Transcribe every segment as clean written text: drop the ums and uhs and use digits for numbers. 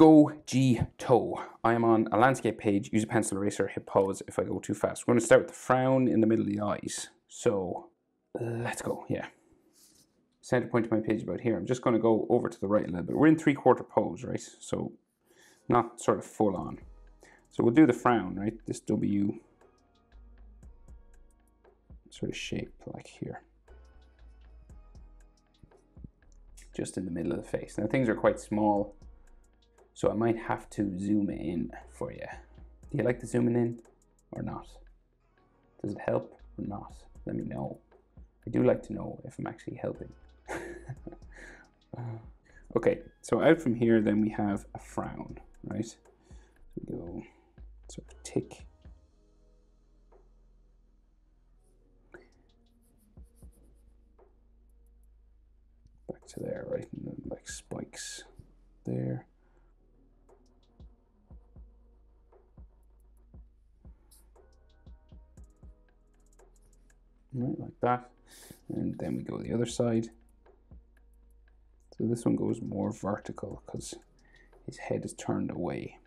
Gogito. I am on a landscape page. Use a pencil eraser, hit pause if I go too fast. We're going to start with the frown in the middle of the eyes. So let's go. Yeah. Center point of my page about here. I'm just going to go over to the right a little bit. We're in 3/4 pose, right? So not sort of full on. So we'll do the frown, right? This W sort of shape like here. Just in the middle of the face. Now things are quite small, so I might have to zoom in for you. Do you like the zooming in or not? Does it help or not? Let me know. I do like to know if I'm actually helping. Okay, so out from here then we have a frown, right? So we go sort of tick. Back to there, right? And then like spikes there. Right, like that. And then we go the other side. So this one goes more vertical because his head is turned away.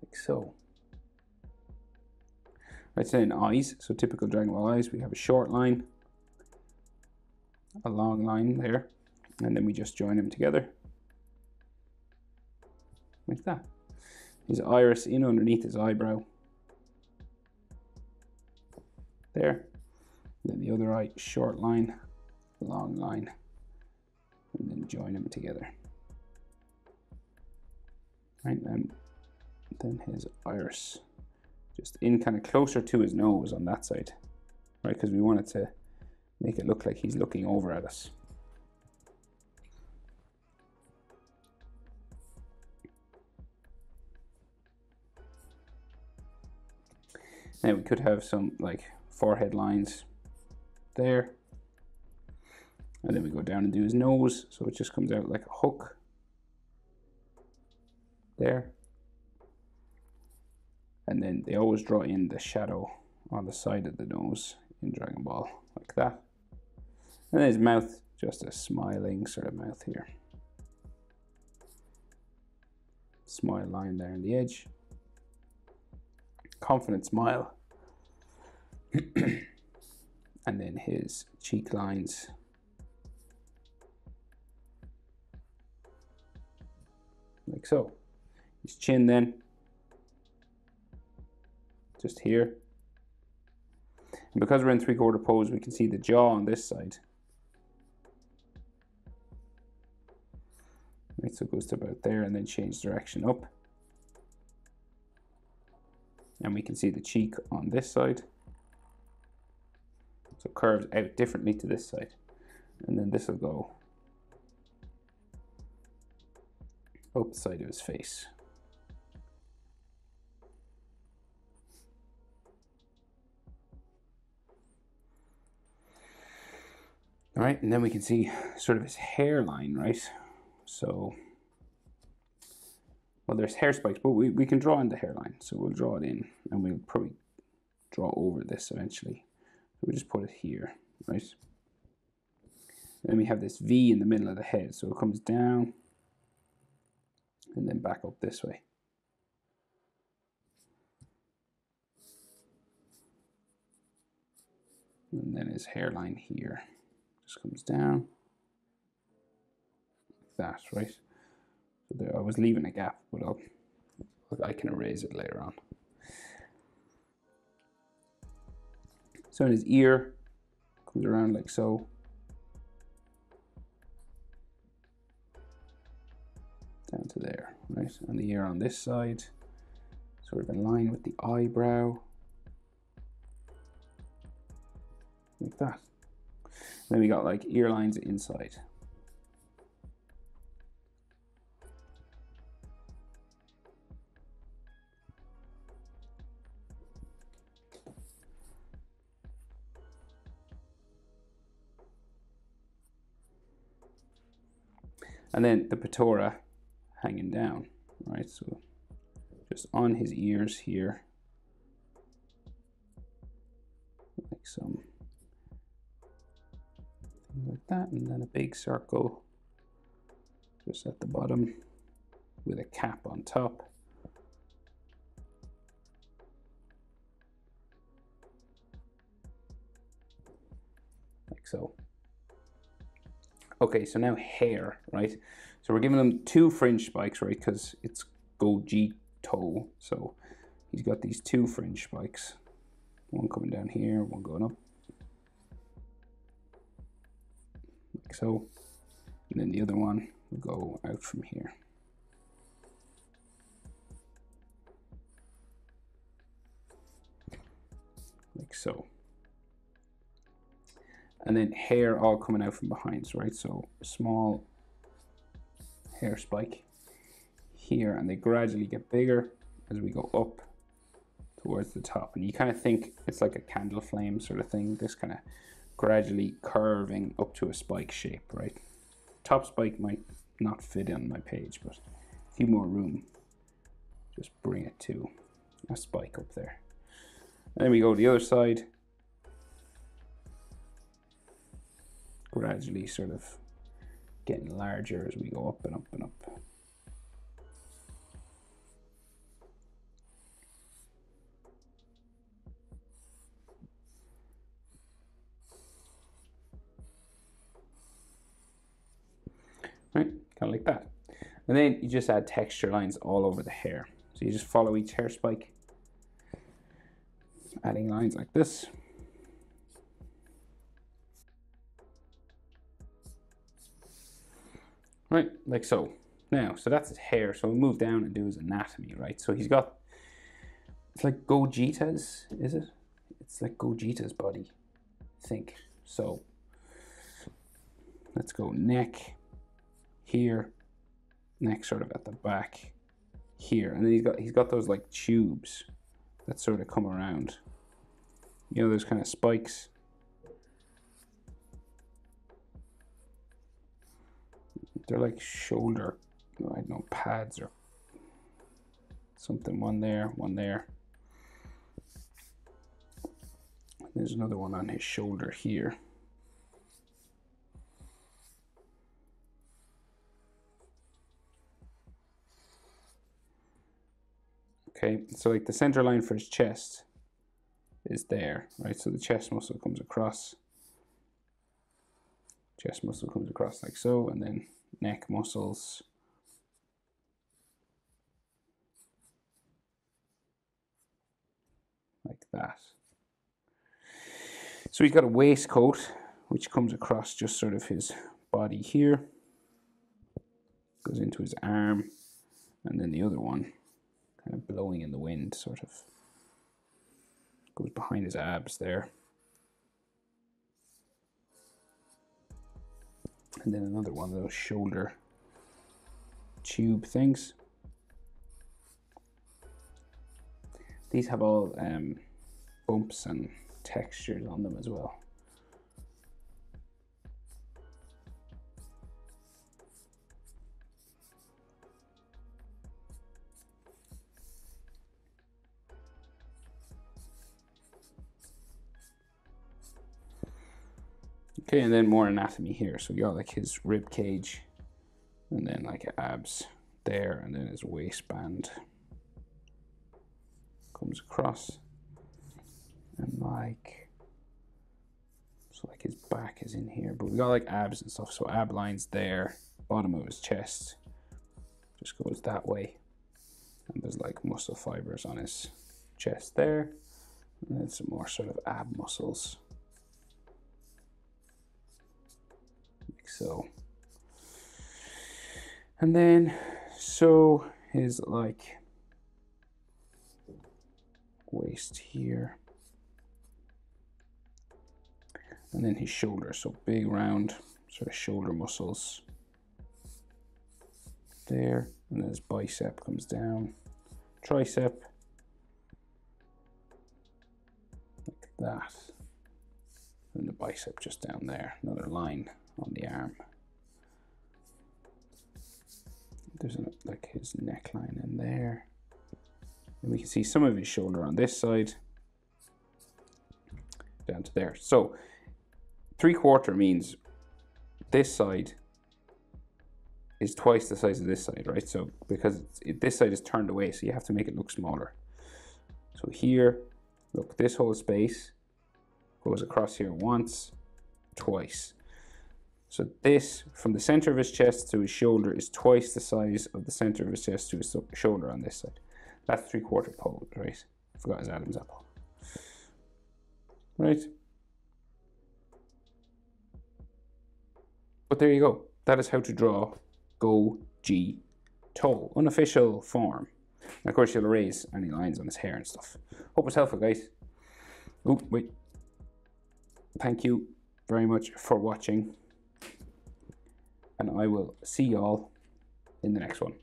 Like so. Right, so in eyes, so typical Dragon Ball eyes, we have a short line, a long line there, and then we just join them together. Like that. His iris in underneath his eyebrow. There. And then the other eye, short line, long line, and then join them together. Right, and then his iris. Just in kind of closer to his nose on that side, right? Because we want it to make it look like he's looking over at us. Now we could have some like forehead lines there. And then we go down and do his nose. So it just comes out like a hook there. And then they always draw in the shadow on the side of the nose in Dragon Ball, like that. And then his mouth, just a smiling sort of mouth here. Smile line there in the edge. Confident smile. And then his cheek lines. Like so. His chin then. Just here. And because we're in 3/4 pose, we can see the jaw on this side. Right, so it goes to about there and then change direction up. And we can see the cheek on this side. So it curves out differently to this side. And then this will go up the side of his face. All right, and then we can see sort of his hairline, right? So, well, there's hair spikes, but we can draw in the hairline. So we'll draw it in, and we'll probably draw over this eventually. So we just put it here, right? Then we have this V in the middle of the head. So it comes down, and then back up this way. And then his hairline here. Just comes down like that, right? So there, I was leaving a gap, but I can erase it later on. So in his ear, comes around like so. Down to there, right? And the ear on this side, sort of in line with the eyebrow. Like that. Then we got like ear lines inside. And then the pectora hanging down, right? So just on his ears here, like some like that, and then a big circle just at the bottom with a cap on top. Like so. Okay, so now hair, right? So we're giving him 2 fringe spikes, right? Because it's Gogito. So he's got these 2 fringe spikes. One coming down here, one going up. Like so. And then the other one will go out from here. Like so. And then hair all coming out from behind, right? So small hair spike here, and they gradually get bigger as we go up towards the top. And you kind of think it's like a candle flame sort of thing, this kind of gradually curving up to a spike shape, right? Top spike might not fit on my page, but a few more room, just bring it to a spike up there. And then we go to the other side, gradually sort of getting larger as we go up and up and up. Right, kind of like that. And then you just add texture lines all over the hair. So you just follow each hair spike, adding lines like this. Right, like so. Now, so that's his hair. So we'll move down and do his anatomy, right? So he's got, it's like Gogita's, is it? It's like Gogita's body, I think. So let's go neck here, neck sort of at the back here. And then he's got those like tubes that sort of come around. You know, those kind of spikes. They're like shoulder, I don't know, pads or something. One there, one there. There's another one on his shoulder here. Okay, so like the center line for his chest is there, right? So the chest muscle comes across. Chest muscle comes across like so, and then neck muscles. Like that. So he's got a waistcoat which comes across just sort of his body here, goes into his arm, and then the other one kind of blowing in the wind sort of goes behind his abs there. And then another one of those shoulder tube things. These have all bumps and textures on them as well. Okay, and then more anatomy here. So we got like his rib cage, and then like abs there, and then his waistband comes across, and like, so like his back is in here, but we got like abs and stuff. So ab lines there, bottom of his chest just goes that way, and there's like muscle fibers on his chest there, and then some more sort of ab muscles. So, and then so his like waist here, and then his shoulder, so big round sort of shoulder muscles there, and then his bicep comes down, tricep, like that, and the bicep just down there, another line on the arm. There's like his neckline in there. And we can see some of his shoulder on this side, down to there. So 3/4 means this side is twice the size of this side, right? So because this side is turned away, so you have to make it look smaller. So here, look, this whole space goes across here once, twice. So this, from the center of his chest to his shoulder, is twice the size of the center of his chest to his shoulder on this side. That's 3/4 pose, right? Forgot his Adam's apple. Right? But there you go. That is how to draw Gogito, unofficial form. And of course, you'll erase any lines on his hair and stuff. Hope it's helpful, guys. Oh, wait. Thank you very much for watching. And I will see y'all in the next one.